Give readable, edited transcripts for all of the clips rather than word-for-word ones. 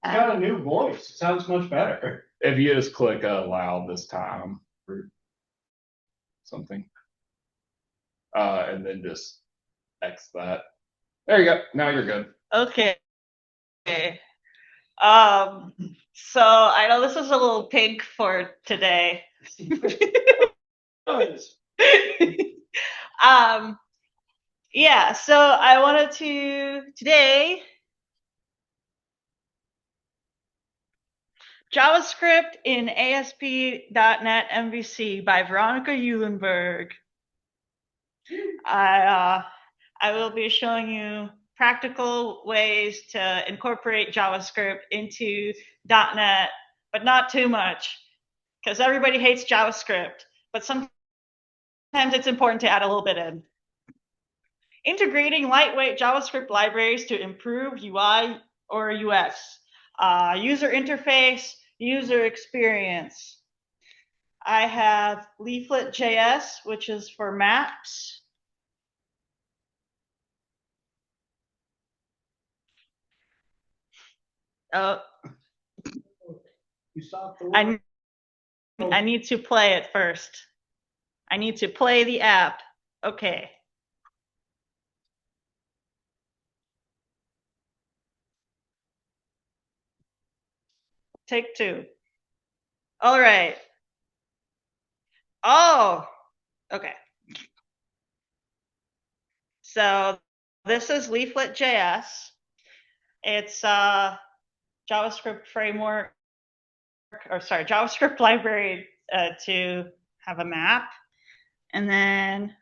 got a new voice. It sounds much better. If you just click allow this time or something, and then just X that. There you go. Now you're good. Okay. So I know this is a little pink for today. Yeah, so I wanted to today JavaScript in ASP.NET MVC by Veronica Eulenberg. I will be showing you practical ways to incorporate JavaScript into .NET, but not too much, because everybody hates JavaScript, but sometimes it's important to add a little bit in. Integrating lightweight JavaScript libraries to improve UI or UX, user interface, user experience. I have Leaflet.js, which is for maps. Oh, I need to play it first. I need to play the app. Okay. Take two. All right. Oh, okay. So this is Leaflet.js. It's a JavaScript framework, or sorry, JavaScript library to have a map. And then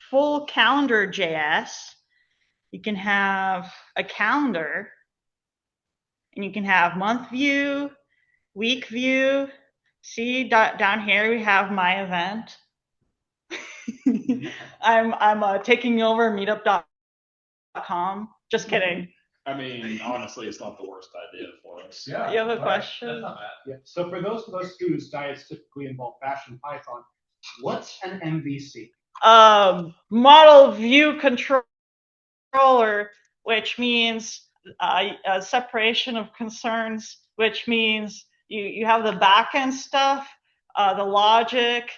full calendar.js, you can have a calendar, and you can have month view, week view. See down here we have my event. I'm taking over meetup.com. Just kidding. I mean, honestly, it's not the worst idea for us. Yeah. You have a question? That's not bad. Yeah. So for those of us whose diets typically involve Bash and Python, what's an MVC? Model view controller, which means a separation of concerns, which means you have the backend stuff, the logic,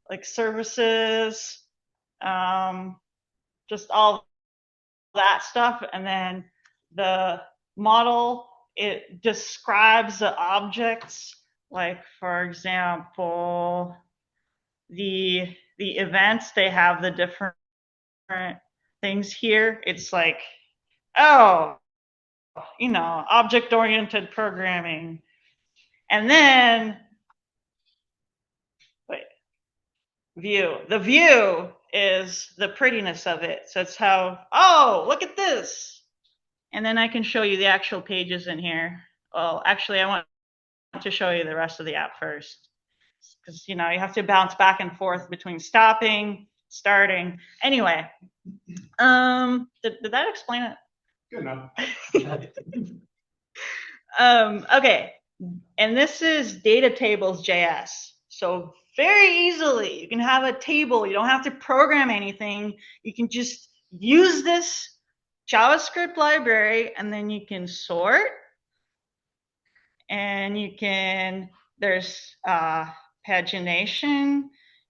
like services, just all that stuff, and then the model, it describes the objects, like for example, the events, they have the different things here. It's like, oh, you know, object-oriented programming. And then, wait, view. The view is the prettiness of it. So it's how, oh, look at this. And then I can show you the actual pages in here. Well, actually, I want to show you the rest of the app first, because, you know, you have to bounce back and forth between stopping, starting. Anyway, did that explain it? Good enough. Okay, and this is data tables.js. So very easily, you can have a table. You don't have to program anything. You can just use this JavaScript library, and then you can sort, and you can, there's pagination.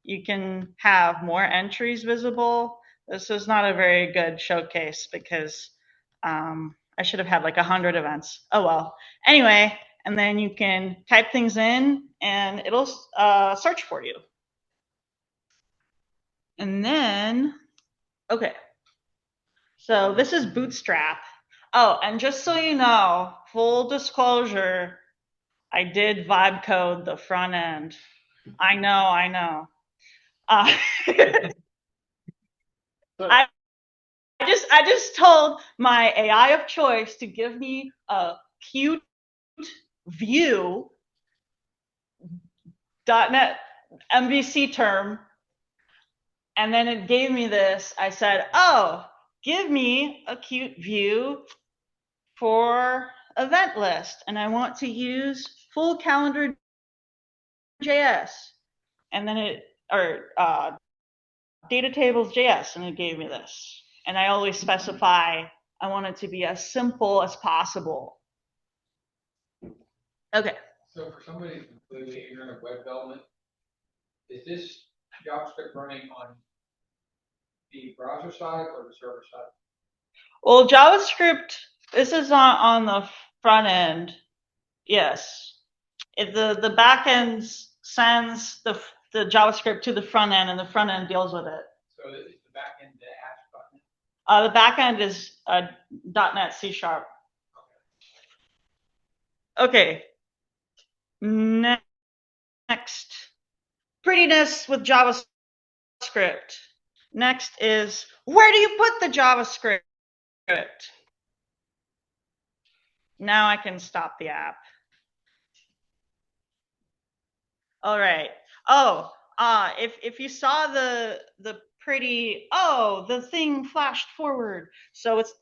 You can have more entries visible. This is not a very good showcase because I should have had like 100 events. Oh well. Anyway, and then you can type things in and it'll search for you. And then, okay. So this is Bootstrap. Oh, and just so you know, full disclosure, I did vibe code the front end. I know. I just told my AI of choice to give me a cute view .NET MVC term, and then it gave me this. I said, oh, give me a cute view for event list, and I want to use full calendar JS, and then it, or data tables JS, and it gave me this. And I always specify I want it to be as simple as possible. Okay. So for somebody who's completely ignorant of web development, is this JavaScript running on the browser side or the server side? Well, JavaScript, this is on the front end. Yes. If the back end sends the JavaScript to the front end and the front end deals with it. So is the back end the apps button? The back end is .NET C#. Okay. Next. Prettiness with JavaScript. Next is, where do you put the JavaScript? Now I can stop the app. All right. Oh, if you saw the pretty, the thing flashed forward. So it's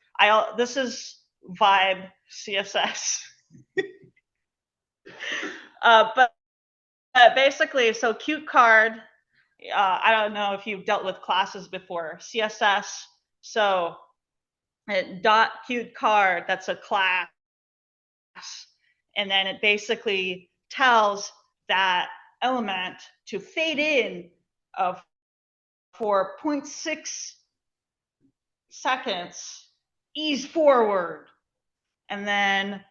this is Vibe CSS. But basically, so cute card. I don't know if you've dealt with classes before. CSS. So dot cute card. That's a class, and then it basically tells that element to fade in for 0.6 seconds, ease forward, and then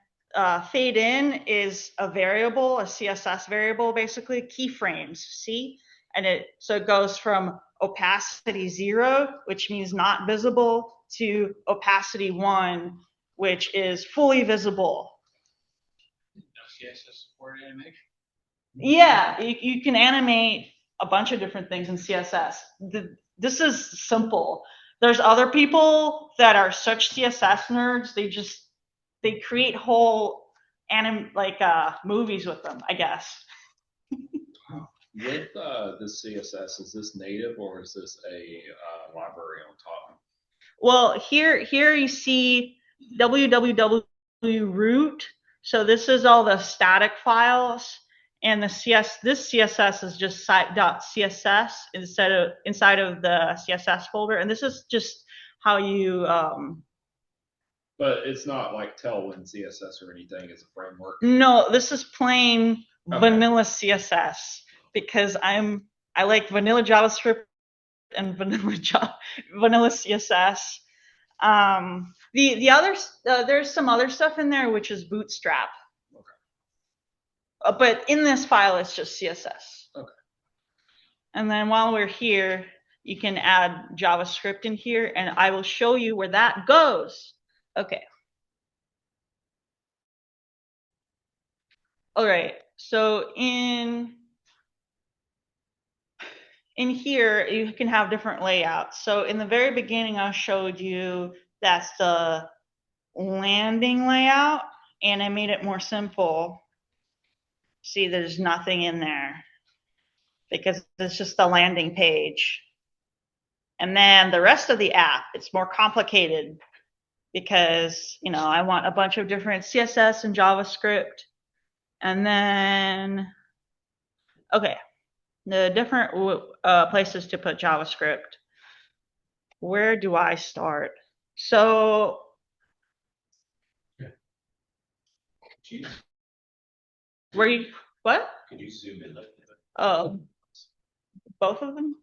fade in is a variable, a CSS variable, basically keyframes. See, and it goes from opacity 0, which means not visible, to opacity 1, which is fully visible. No CSS support animation? Yeah, you can animate a bunch of different things in CSS. This is simple. There's other people that are such CSS nerds. They create whole movies with them, I guess. With this CSS, is this native or is this a library on top? Well, here you see www root. So this is all the static files, and this CSS is just site.css inside of the CSS folder, and this is just how you. But it's not like Tailwind CSS or anything. It's a framework. No, this is plain vanilla CSS because I like vanilla JavaScript and vanilla CSS. The others, there's some other stuff in there which is Bootstrap. Okay. But in this file, it's just CSS. Okay. And then while we're here, you can add JavaScript in here, and I will show you where that goes. Okay. All right. So in here, you can have different layouts. So in the very beginning, I showed you that's the landing layout, and I made it more simple. See, there's nothing in there because it's just a landing page. And then the rest of the app, it's more complicated because, I want a bunch of different CSS and JavaScript. And then, okay, the different places to put JavaScript. Where do I start? So, what? Could you zoom in? Oh, both of them?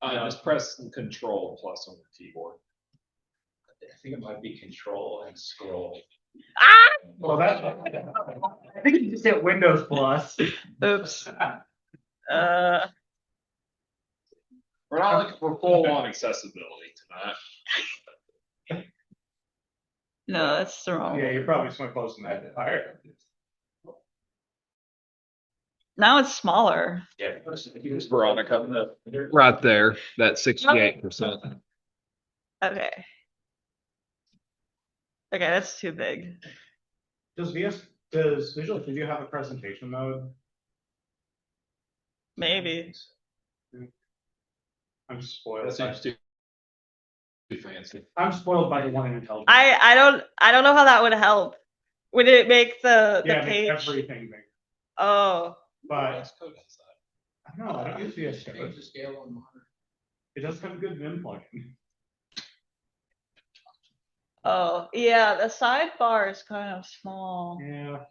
Just press Control plus on the keyboard. I think it might be Control and scroll. Ah! Well, I think you just hit Windows plus. Oops. We're not looking for full-on accessibility tonight. No, that's the wrong. Yeah, you're probably so close to that. Higher. Now it's smaller. Yeah. Veronica, right there, that 68%. Okay. Okay, that's too big. Does Visual Studio have a presentation mode? Maybe. I'm spoiled. That seems too fancy. I'm spoiled by the one in IntelliJ. I don't know how that would help. Would it make the page? Make everything big. Oh. But I don't know. I don't use VS Code. Change the scale on the monitor. It does have a good Vim plugin. Oh, yeah, the sidebar is kind of small. Yeah.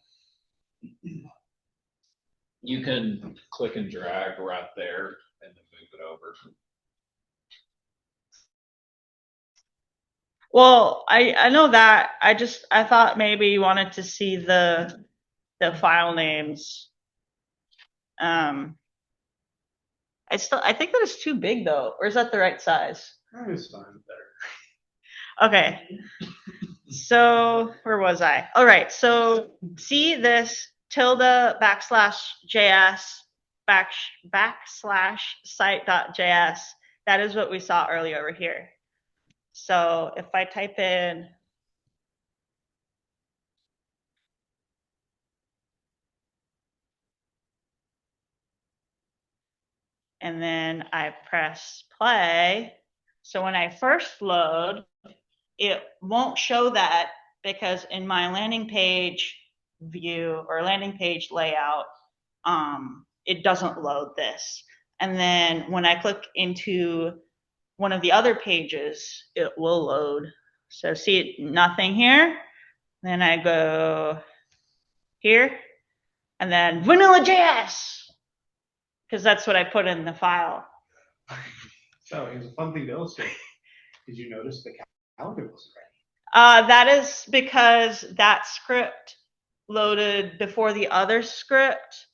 You can click and drag right there and then move it over. Well, I know that. I thought maybe you wanted to see the file names. I think that is too big though, or is that the right size? That is fine. Better. Okay. So where was I? All right. So see this tilde /JS / site.js. That is what we saw earlier over here. So if I type in and then I press play. So when I first load, it won't show that because in my landing page view or landing page layout, it doesn't load this. And then when I click into one of the other pages, it will load. So see nothing here. Then I go here and then vanilla.js because that's what I put in the file. So here's a fun thing to illustrate. Did you notice the calendar wasn't ready? That is because that script loaded before the other script,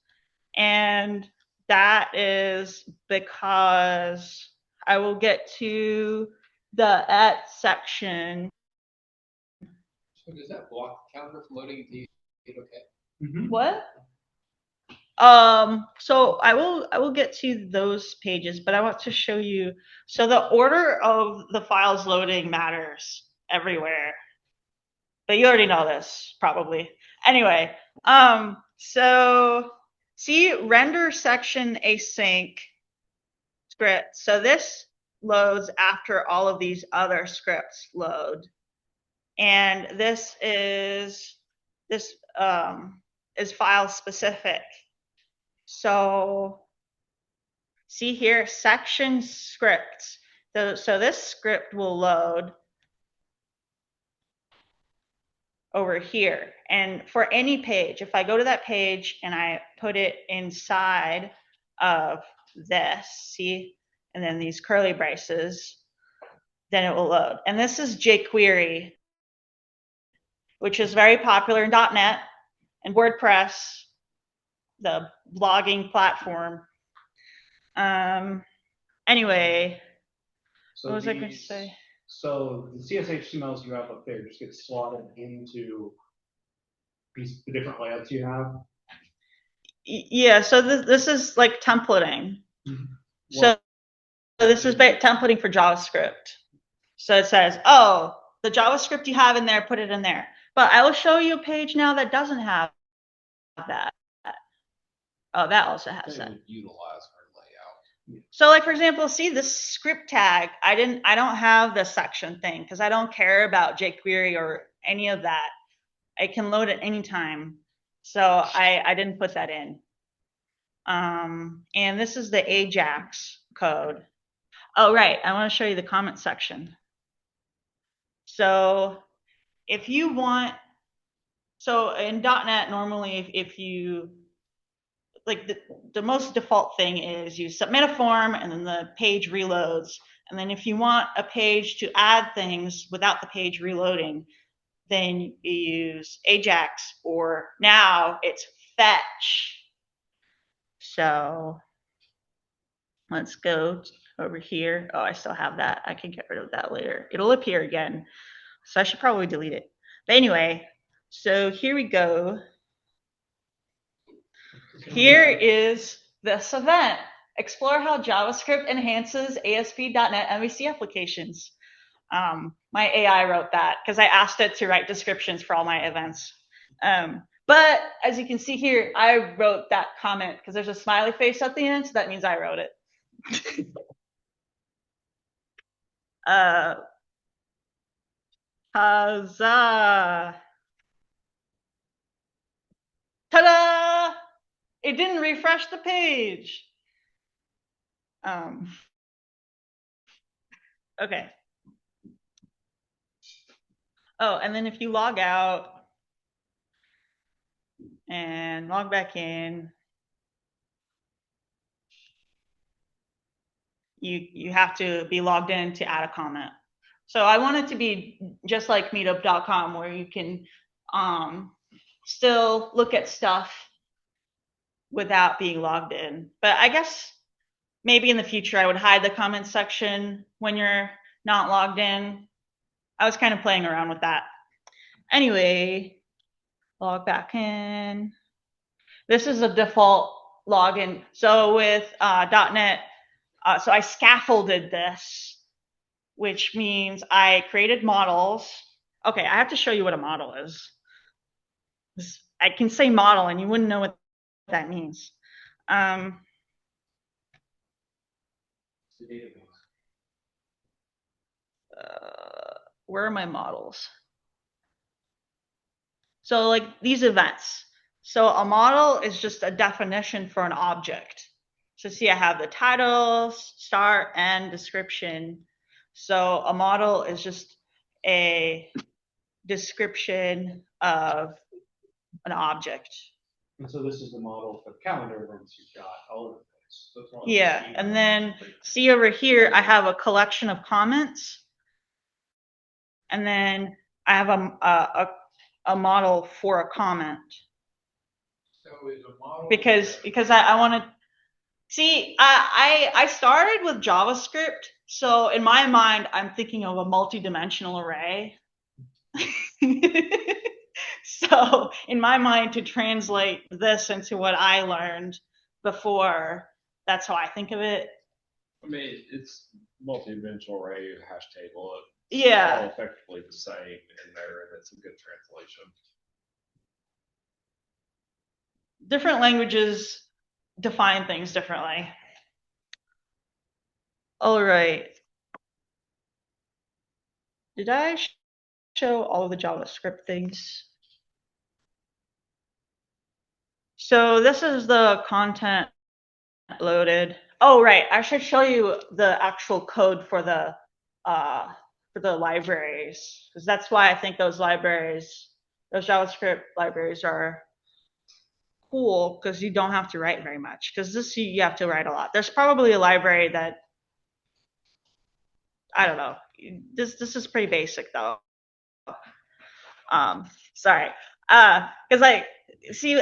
and that is because I will get to the at section. So does that block the calendar from loading the okay? Mm-hmm. What? So I will get to those pages, but I want to show you. So the order of the files loading matters everywhere. But you already know this, probably. Anyway, so see render section async script. So this loads after all of these other scripts load. And this is file specific. So see here, section scripts. So this script will load over here. And for any page, if I go to that page and I put it inside of this, see, and then these curly braces, then it will load. And this is jQuery, which is very popular in .NET and WordPress, the blogging platform. Anyway, So what was I going to say? So the CSHTMLs you have up there just get slotted into the different layouts you have. Yeah, so this is like templating. Mm-hmm. So this is templating for JavaScript. So it says, oh, the JavaScript you have in there, put it in there. But I will show you a page now that doesn't have that. Oh, that also has that. Utilize our layout. So like, for example, see this script tag, I don't have the section thing because I don't care about jQuery or any of that. I can load at any time. So I didn't put that in. And this is the Ajax code. Oh, right. I want to show you the comment section. So if you want, so in .NET, normally if you, like the most default thing is you submit a form and then the page reloads. And then if you want a page to add things without the page reloading, then you use Ajax, or now it's fetch. So let's go over here. Oh, I still have that. I can get rid of that later. It'll appear again. So I should probably delete it. But anyway, so here we go. Here is this event. Explore how JavaScript enhances ASP.NET MVC applications. My AI wrote that because I asked it to write descriptions for all my events. But as you can see here, I wrote that comment because there's a smiley face at the end, so that means I wrote it. Huzzah! Ta-da! It didn't refresh the page. Okay. Oh, and then if you log out and log back in, you have to be logged in to add a comment. So I want it to be just like meetup.com where you can still look at stuff without being logged in. But I guess maybe in the future I would hide the comments section when you're not logged in. I was kind of playing around with that. Anyway, log back in. This is a default login. So with .NET, so I scaffolded this, which means I created models. Okay, I have to show you what a model is. I can say model and you wouldn't know what that means. Where are my models? So like these events. So a model is just a definition for an object. So see, I have the title, start, end, description. So a model is just a description of an object. And so this is the model for calendar events you've got all over the place. So yeah, and then see over here, I have a collection of comments. And then I have a model for a comment. So is a model because I want to see. I started with JavaScript, so in my mind, I'm thinking of a multi-dimensional array. So in my mind, to translate this into what I learned before, that's how I think of it. I mean, it's multi-dimensional array, hash table. Yeah. All effectively the same in there, and it's a good translation. Different languages define things differently. All right. Did I show all of the JavaScript things? So this is the content loaded. Oh, right. I should show you the actual code for the libraries, because that's why I think those JavaScript libraries are cool, because you don't have to write very much. Because this you have to write a lot. There's probably a library that, I don't know. This is pretty basic though. Sorry. Because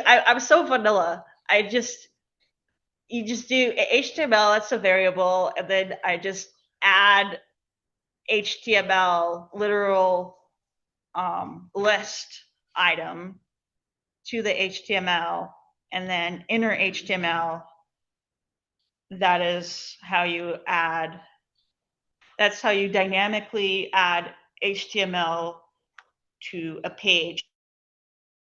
I'm so vanilla. You just do HTML, that's a variable, and then I just add HTML literal list item to the HTML, and then inner HTML. That is how you add. That's how you dynamically add HTML to a page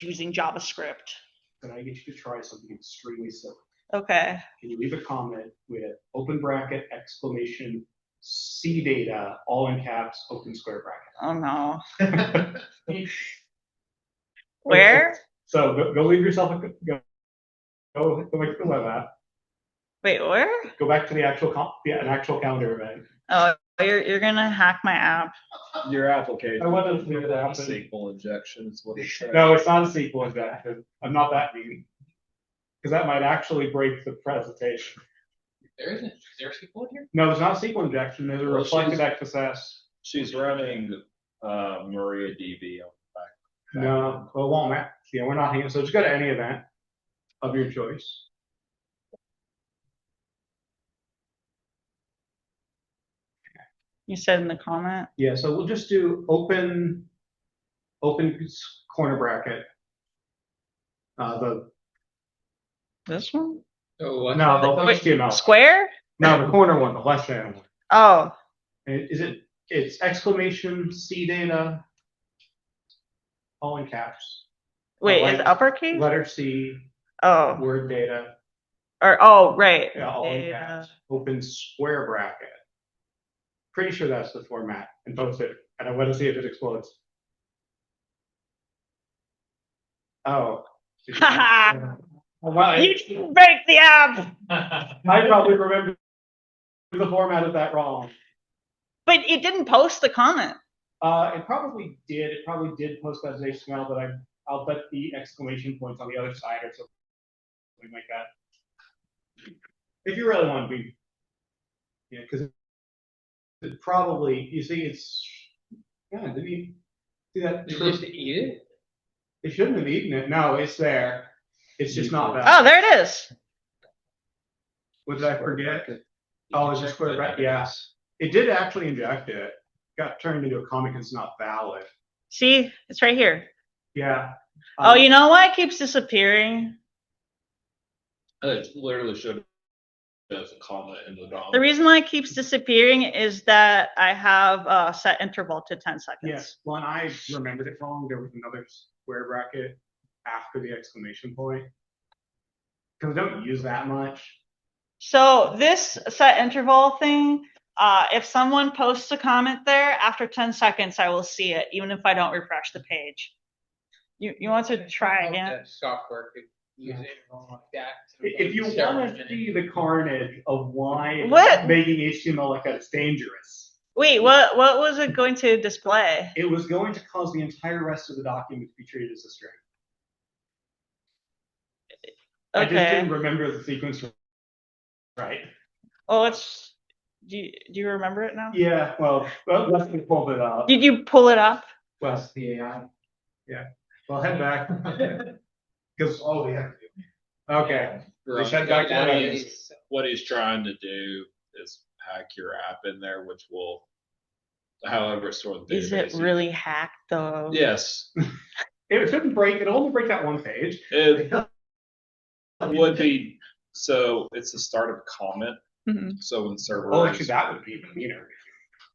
using JavaScript. Can I get you to try something extremely simple? Okay. Can you leave a comment with open bracket, exclamation, C data, all in caps, open square Oh bracket? no. Where? So go leave yourself go back to the web app. Wait, where? Go back to the actual an actual calendar event. Oh, you're gonna hack my app. Your application. I wanted to do that. SQL injection is what it says. No, it's not a SQL injection. I'm not that mean. Because that might actually break the presentation. There isn't. Is there a SQL in here? No, there's not a SQL injection. There's a Well, reflected XSS. She's running MariaDB on the back. No, well, it won't matter. Yeah, we're not here. So just go to any event of your choice. You said in the comment. Yeah, so we'll just do open corner bracket. This one? So No, the Wait, HTML. Square? No, the corner one, the left hand one. Oh. And it's exclamation C data, all in caps. Wait, Like is it uppercase? Letter C, Oh. word data. Or oh, right. Yeah, all in caps. Open square bracket. Pretty sure that's the format. And post it. And I want to see if it explodes. Oh. Haha. Well, You didn't break the app. I probably remember the format of that wrong. But it didn't post the comment. It probably did. It probably did post as HTML, but I'll bet the exclamation points on the other side or something like that. If you really want to be, yeah, because it probably, you see, it's, yeah, did you see that? Did you just eat it? They shouldn't have eaten it. No, it's there. It's just not that. Oh, there it is. What did I forget? Oh, it's just square bracket. Yeah, it did actually inject it. Got turned into a comment. It's not valid. See, it's right here. Yeah. Oh, you know why it keeps disappearing? It literally should have a comment in the DOM. The reason why it keeps disappearing is that I have a set interval to 10 seconds. Yes. Well, and I remembered it wrong. There was another square bracket after the exclamation point because we don't use that much. So this set interval thing, if someone posts a comment there, after 10 seconds, I will see it, even if I don't refresh the page. You want to try again? That software could use it like that. If you want to see the carnage of why What? making HTML like that is dangerous, Wait, what was it going to display? it was going to cause the entire rest of the document to be treated as a string. I just Okay. didn't remember the sequence right. Well, let's. Do you remember it now? Yeah, well, let's pull it up. Did you pull it up? Well, the AI. Yeah. Well, head back. Because all we have to do. Okay. They said back to that. What he's trying to do is hack your app in there, which will, however, store the database. Is it really hacked though? Yes. It shouldn't break. It'll only break that one page. It would be. So it's the start of a comment. Mhm. So when the server. Oh, actually, that would be even meaner.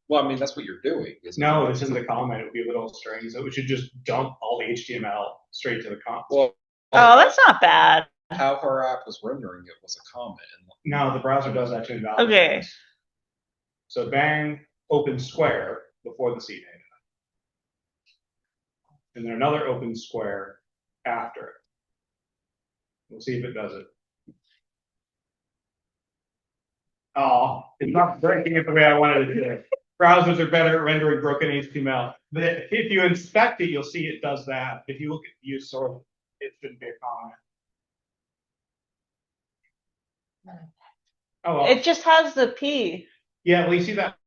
Well, I mean, that's what you're doing. Isn't No, it? this isn't a comment. It would be a little string. So we should just dump all the HTML straight to the comment. Well, Oh, that's not bad. how our app was rendering it was a comment. No, the browser does actually validate. Okay. this. So bang, open square before the C data. And then another open square after it. We'll see if it does it. Oh, it's not breaking it the way I wanted it to. Browsers are better at rendering broken HTML. But if you inspect it, you'll see it does that. If you look at view sort, it shouldn't be a comment. Oh, well. It just has the P. Yeah, well, you see that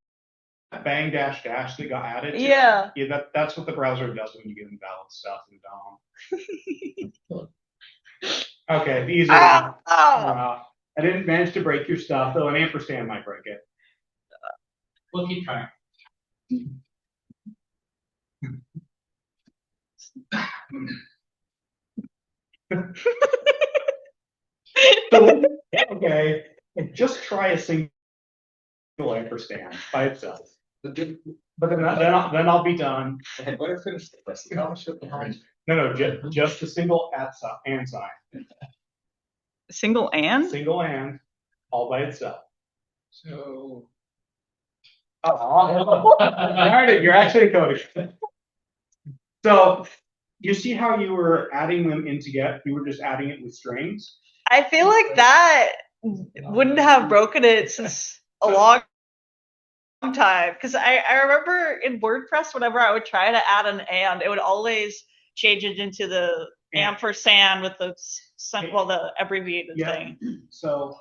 bang dash dash that got added? Yeah. Yeah, that's what the browser does when you get invalid stuff in DOM. Okay, these are. I didn't manage to break your stuff, though an ampersand might break it. We'll keep trying. So, okay, just try a single ampersand by itself. But then I'll be done. What if it's the rest of the No, just a single and sign. Single and? Single and, all by itself. So. Oh, darn it, you're actually coding. So you see how you were adding them in together? You were just adding it with strings. I feel like that wouldn't have broken it since a long time. Because I remember in WordPress, whenever I would try to add an and, it would always change it into the ampersand with the the abbreviated thing. So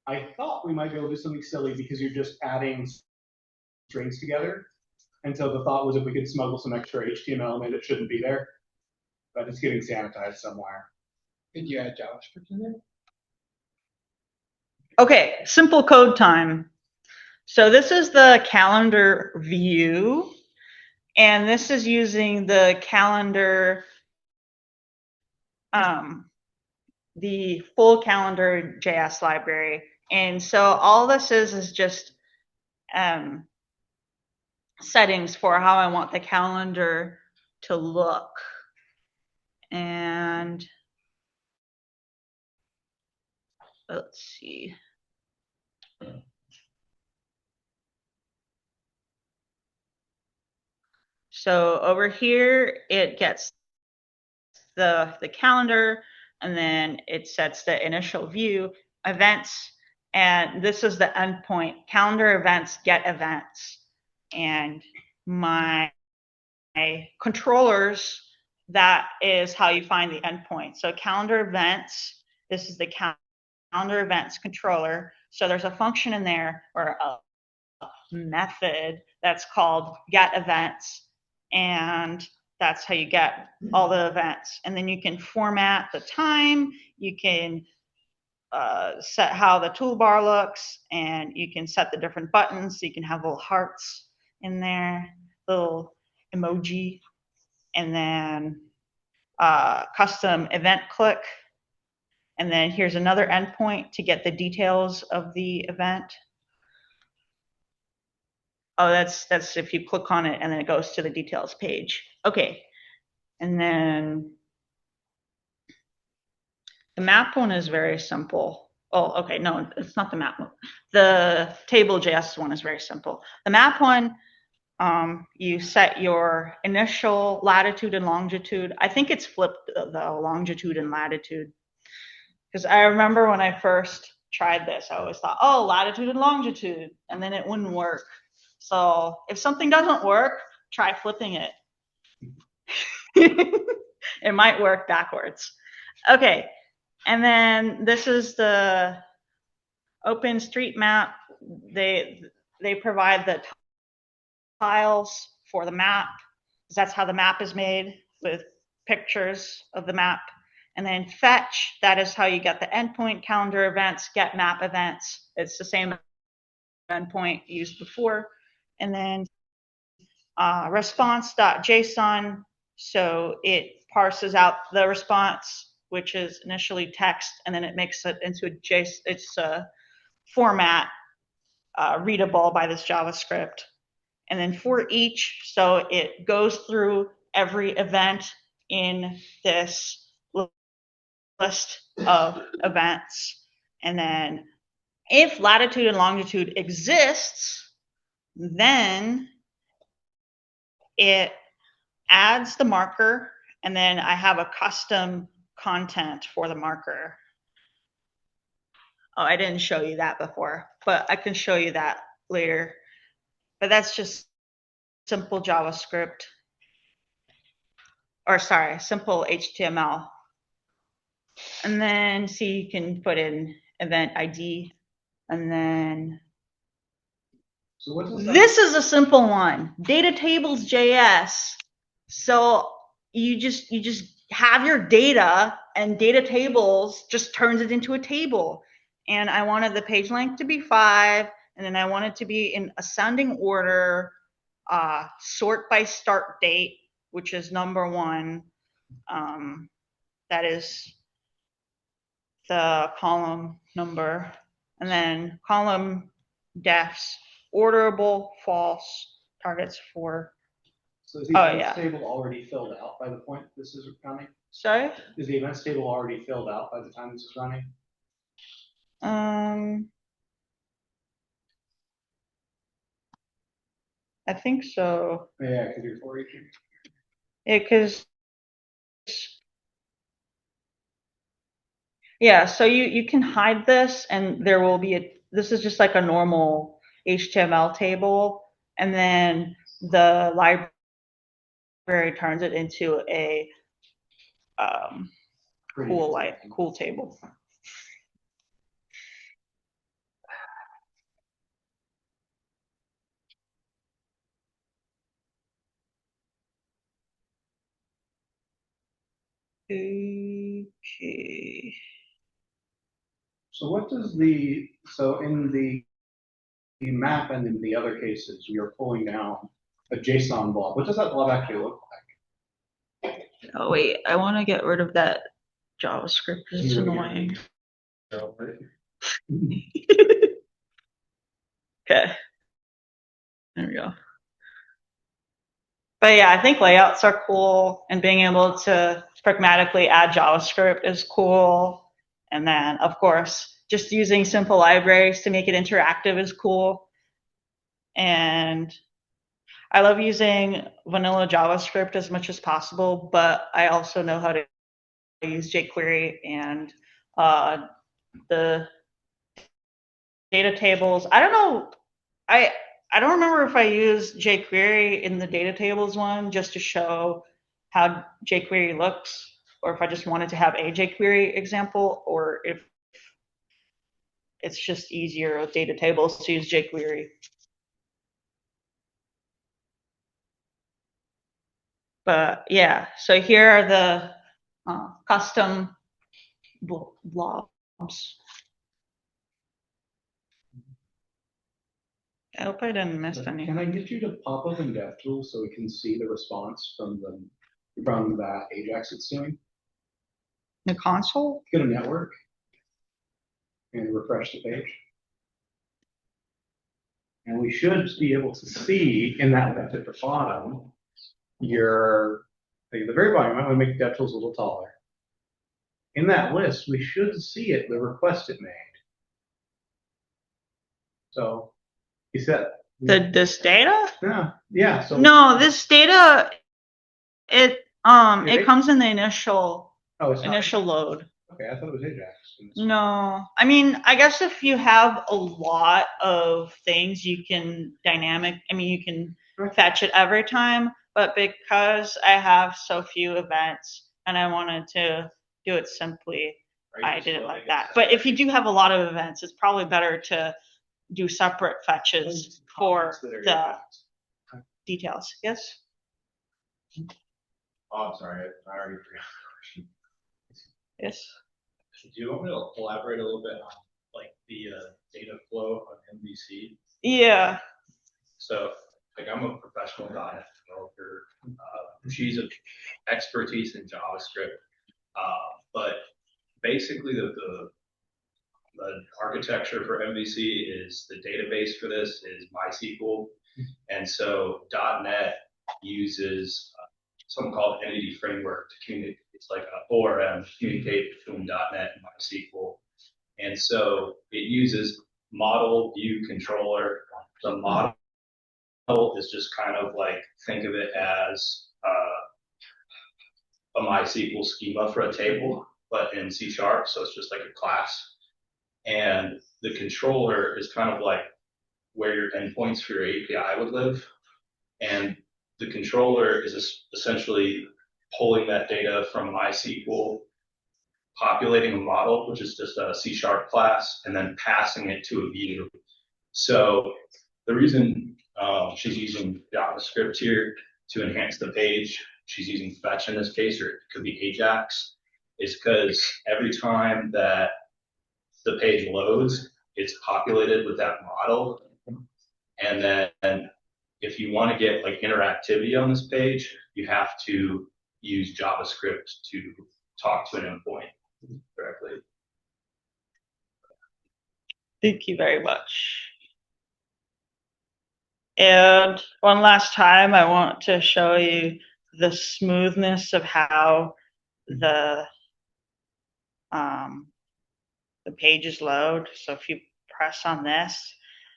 I thought we might be able to do something silly because you're just adding strings together. And so the thought was if we could smuggle some extra HTML element, it shouldn't be there. But it's getting sanitized somewhere. Did you add JavaScript in there? Okay, simple code time. So this is the calendar view. And this is using the calendar, the full calendar JS library. And so all this is just settings for how I want the calendar to look. And let's see. So over here, it gets the calendar, and then it sets the initial view, events, and this is the endpoint. Calendar events get events. And my controllers, that is how you find the endpoint. So calendar events, this is the calendar events controller. So there's a function in there, or a method that's called get events, and that's how you get all the events. And then you can format the time, you can set how the toolbar looks, and you can set the different buttons. So you can have little hearts in there, little emoji, and then custom event click. And then here's another endpoint to get the details of the event. Oh, that's if you click on it and then it goes to the details page. Okay. And then the map one is very simple. Oh, okay. No, it's not the map one. The table.js one is very simple. The map one, you set your initial latitude and longitude. I think it's flipped the longitude and latitude. Because I remember when I first tried this, I always thought, oh, latitude and longitude, and then it wouldn't work. So if something doesn't work, try flipping it. It might work backwards. Okay, and then this is the OpenStreetMap. They provide the tiles for the map, because that's how the map is made, with pictures of the map. And then fetch, that is how you get the endpoint calendar events, get map events. It's the same endpoint used before. And then response.json, so it parses out the response, which is initially text, and then it makes it into a JSON. It's a format readable by this JavaScript. And then for each, so it goes through every event in this list of events. And then if latitude and longitude exists, then it adds the marker, and then I have a custom content for the marker. Oh, I didn't show you that before, but I can show you that later. But that's just simple JavaScript, or sorry, simple HTML. And then see, you can put in event ID, and then So what does that? this is a simple one, data tables JS. So you just have your data, and data tables just turns it into a table. And I wanted the page length to be 5, and then I want it to be in ascending order, sort by start date, which is number 1. That is the column number, and then column defs, orderable, false, targets for. So is the events table already filled out by the point this is running? Sorry? Is the events table already filled out by the time this is running? I think so. Yeah, because you're for each. Yeah, because yeah, so you can hide this, and there will be this is just like a normal HTML table, and then the library turns it into a cool table. Okay. So what does so in the map and in the other cases, we are pulling down a JSON blob. What does that blob actually look like? Oh wait, I want to get rid of that JavaScript. It's annoying. Okay. There we go. But yeah, I think layouts are cool, and being able to pragmatically add JavaScript is cool. And then, of course, just using simple libraries to make it interactive is cool. And I love using vanilla JavaScript as much as possible, but I also know how to use jQuery and the data tables. I don't know. I don't remember if I used jQuery in the data tables one just to show how jQuery looks, or if I just wanted to have a jQuery example, or if it's just easier with data tables to use jQuery. But yeah, so here are the custom blobs. I hope I didn't miss any. Can I get you to pop open DevTools so we can see the response from that Ajax it's doing? The console? Go to network and refresh the page. And we should be able to see in that left at the bottom, at the very bottom, I want to make DevTools a little taller. In that list, we should see the request it made. So, you said. This data? Yeah. So no, this data, it comes in the initial load. Okay, I thought it was Ajax. No, I mean, I guess if you have a lot of things, you can you can fetch it every time, but because I have so few events and I wanted to do it simply, I did it like that. But if you do have a lot of events, it's probably better to do separate fetches for the details. Yes? Oh, I'm sorry, I already forgot the question. Yes. Do you want me to elaborate a little bit on like the data flow of MVC? Yeah. So, like, I'm a professional .NET developer. She's an expertise in JavaScript, but basically the architecture for MVC is the database for this is MySQL, and so .NET uses something called Entity Framework to communicate. It's like an ORM to communicate between .NET and MySQL, and so it uses model, view, controller. The model is just kind of like, think of it as a MySQL schema for a table, but in C#, so it's just like a class. And the controller is kind of like where your endpoints for your API would live. And the controller is essentially pulling that data from MySQL, populating a model, which is just a C# class, and then passing it to a view. So the reason she's using JavaScript here to enhance the page, she's using fetch in this case, or it could be Ajax, is because every time that the page loads, it's populated with that model. And then if you want to get like interactivity on this page, you have to use JavaScript to talk to an endpoint directly. Thank you very much. And one last time, I want to show you the smoothness of how the pages load. So if you press on this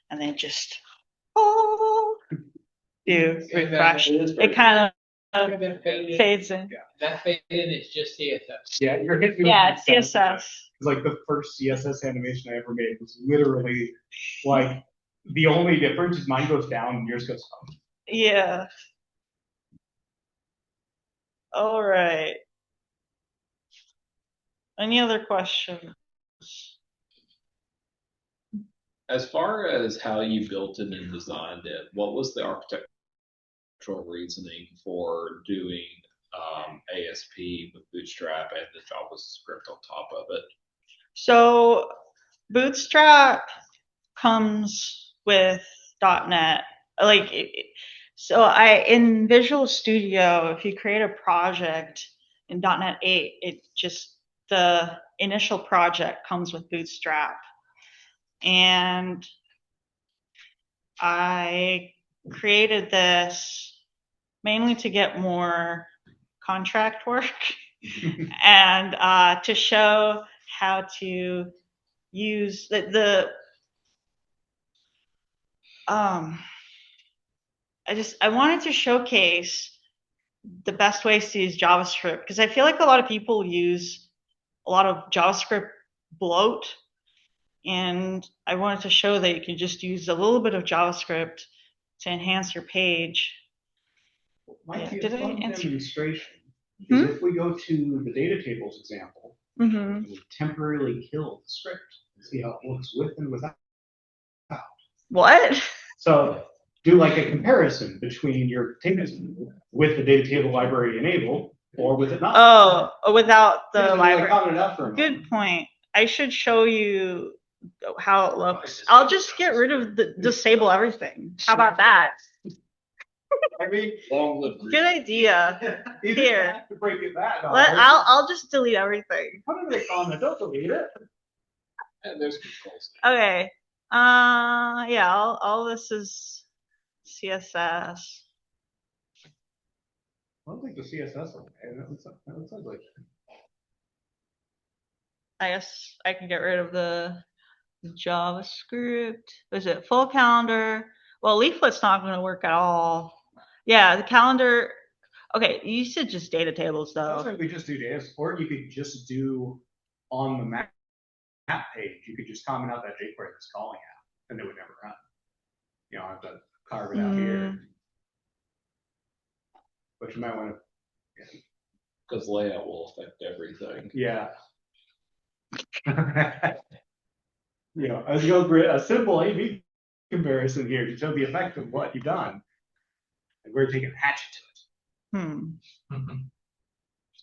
and then just you refresh, it kind of fades in. Yeah, that fade in is just CSS. Yeah, you're hitting. Yeah, it's CSS. Like the first CSS animation I ever made was literally like the only difference is mine goes down and yours goes up. Yeah. All right. Any other questions? As far as how you built it and designed it, what was the architectural reasoning for doing ASP with Bootstrap and the JavaScript on top of it? So Bootstrap comes with .NET. So in Visual Studio, if you create a project in .NET 8, the initial project comes with Bootstrap. And I created this mainly to get more contract work and to show how to use I wanted to showcase the best ways to use JavaScript, because I feel like a lot of people use a lot of JavaScript bloat, and I wanted to show that you can just use a little bit of JavaScript to enhance your page. Might Yeah, be did a I fun answer- demonstration. Hmm? Is if we go to the data tables example, Mm-hmm. and we temporarily kill the script and see how it looks with and without. What? So do like a comparison between your tables with the data table library enabled or with it not. Oh, without the Yeah, so library. like comment it out for a moment. Good point. I should show you how it looks. I'll just get rid of the disable everything. How about that? I mean, Long live. Good idea. you Here. didn't have to break it that hard. I'll just delete everything. Put it in the comment, don't delete it. And there's controls. Okay. Yeah, all this is CSS. I don't think the CSS will, and that looks like. I guess I can get rid of the JavaScript. Is it full calendar? Well, leaflet's not going to work at all. Yeah, the calendar. Okay, you said just data tables I though. think we just do data, or you could just do on the map page, you could just comment out that jQuery that's calling out, and it would never run. You know, I have to carve it out here. But you might want to. Because layout will affect everything. Yeah. You know, I was going for a simple A/B comparison here to show the effect of what you've done, and we're taking hatchet to it.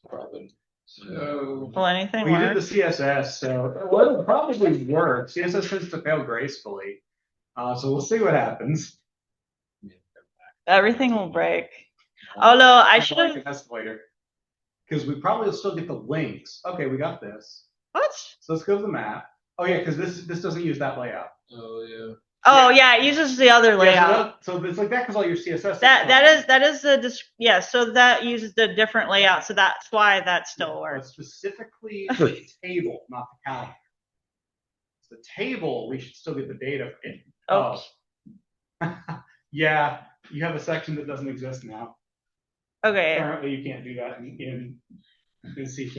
Probably. So, Will anything We work? did the CSS, so well, it'll probably work. CSS tends to fail gracefully, so we'll see what happens. Everything will break. Although I Kinda should like have. an escalator, because we probably will still get the links. Okay, we got this. What? So let's go to the map. Oh yeah, because this doesn't use that layout. Oh yeah. Oh yeah, it uses the other layout. Yeah, so it's like that because all your CSS. That is the yeah. So that uses the different layout. So that's why that still But works. specifically the table, not the calendar. The table, we should still get the data in. Oh. Yeah, you have a section that doesn't exist now. Okay. Apparently, you can't do that in C#.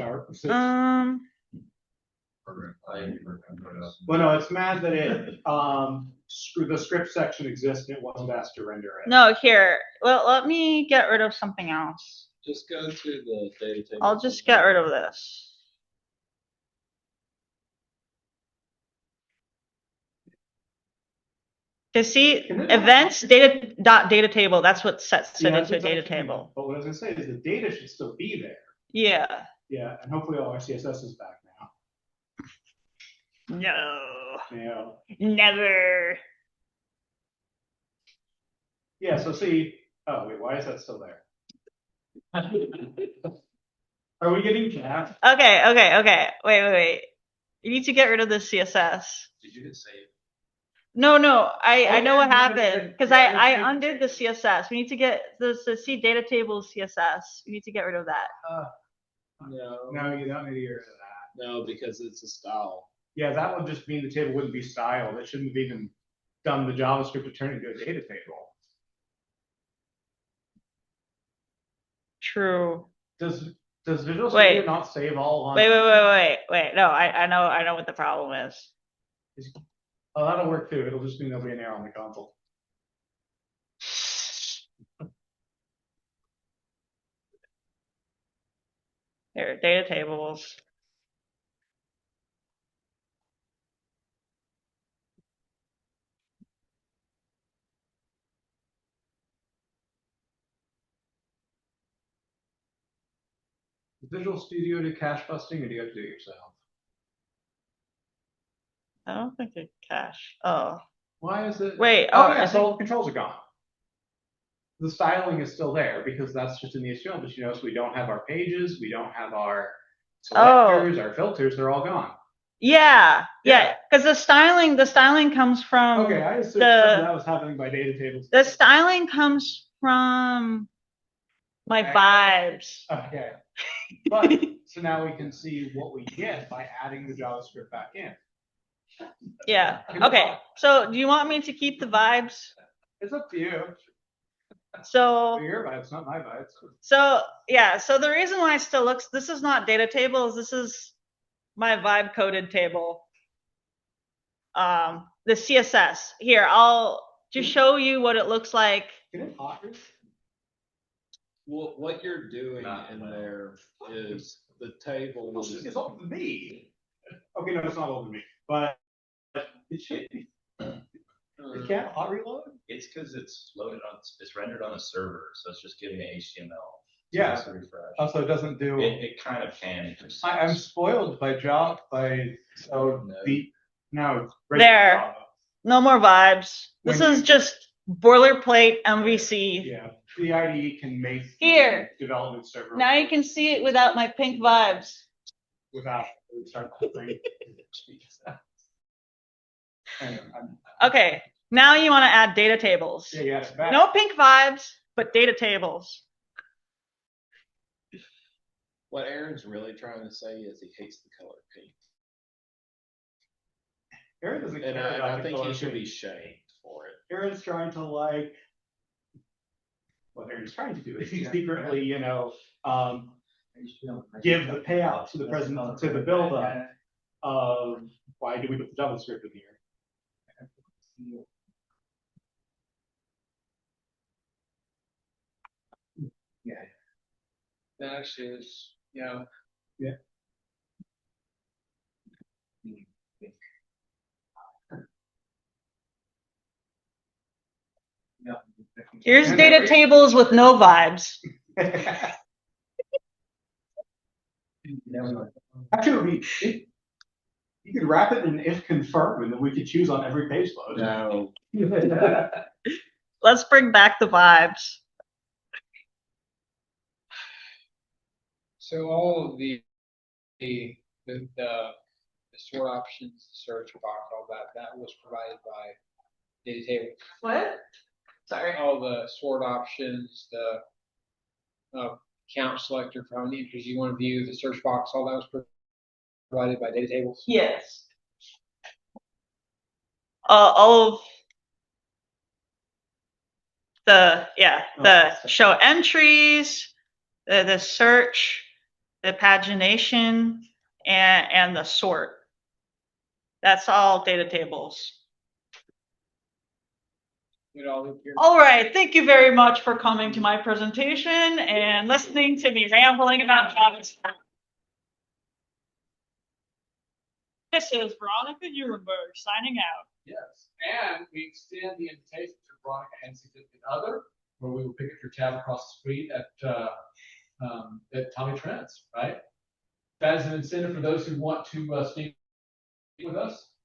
Well, no, it's mad that it the script section exists and it wasn't asked to render it. No, here. Well, let me get rid of something else. Just go to the data table. I'll just get rid of this. To see events data table. That's what sets it into a data table. But what I was gonna say is the data should still be there. Yeah. Yeah, and hopefully all our CSS is back now. No. Yeah. Never. Yeah. So see. Oh wait, why is that still there? Are we getting capped? Okay. Wait. You need to get rid of the CSS. Did you hit save? No, I know what Okay, happened because yeah, I undid the CSS. We need to get the see data table CSS. We need to get rid of that. No, you don't need to get rid of that. No, because it's a style. Yeah, that would just mean the table wouldn't be styled. It shouldn't have even done the JavaScript to turn it into a data table. True. Does Visual Wait. Studio not save all on? Wait. No, I know what the problem is. Oh, that'll work too. It'll just mean there'll be an error on the console. Here, data tables. Visual Studio do cache busting, or do you have to do it yourself? I don't think it cache. Oh. Why is it? Wait. Oh, Oh, yeah, I so all the controls are gone. The styling is still there because that's just in the HTML, but you notice we don't have our pages, we don't have our selectors, our filters, they're all gone. Yeah. Yeah. Because the styling comes from. Okay, I assumed that was happening by data tables. The styling comes from my vibes. Okay. But so now we can see what we get by adding the JavaScript back in. Yeah. Okay. So do you want me to keep the vibes? It's up to you. So They're your vibes, not my vibes. So yeah, so the reason why it still looks, this is not data tables, this is my vibe coded table. The CSS here, I'll to show you what it looks like. Can it author? Well, what you're doing Not in well. there is the table is It's older than me. Okay, no, it's not older than me, but it should be. It can't hot reload? It's because it's loaded on, it's rendered on a server, so it's just giving it HTML. Yeah. To refresh. Also, it doesn't do. It kind of can. I'm spoiled by job by so No. the now it's There. No more vibes. This When is you- just boilerplate MVC. Yeah, the IDE can make Here. development server. Now you can see it without my pink vibes. Without start the whole thing. Anyway, Okay, now you want to add data tables. yeah, yeah, it's back. No pink vibes, but data tables. what Aaron's really trying to say is he hates the color pink. Aaron doesn't And care about I the think color he should pink. be shamed for it. Aaron's trying to like. What Aaron's trying to do is he secretly, give the payout to the president to the builder of why do we put the JavaScript in here? That actually is, yeah. Yeah. Here's data tables with no vibes. Actually, you could wrap it in if confirm, and then we could choose on every page load. No. Let's bring back the vibes. So all of the sort options, the search box, all that was provided by data table. What? Sorry. All the sort options, the count selector for how many entries you want to view, the search box, all that was provided by data tables. Yes. All of the show entries, the search, the pagination, and the sort. That's all data tables. It all appears. All right, thank you very much for coming to my presentation and listening to me rambling about JavaScript. This is Veronica Eulenberg signing out. Yes, and we extend the invitation to Veronica and Significant Other, where we will pick up your tab across the street at Tommy Trent's, right? That is an incentive for those who want to speak with us.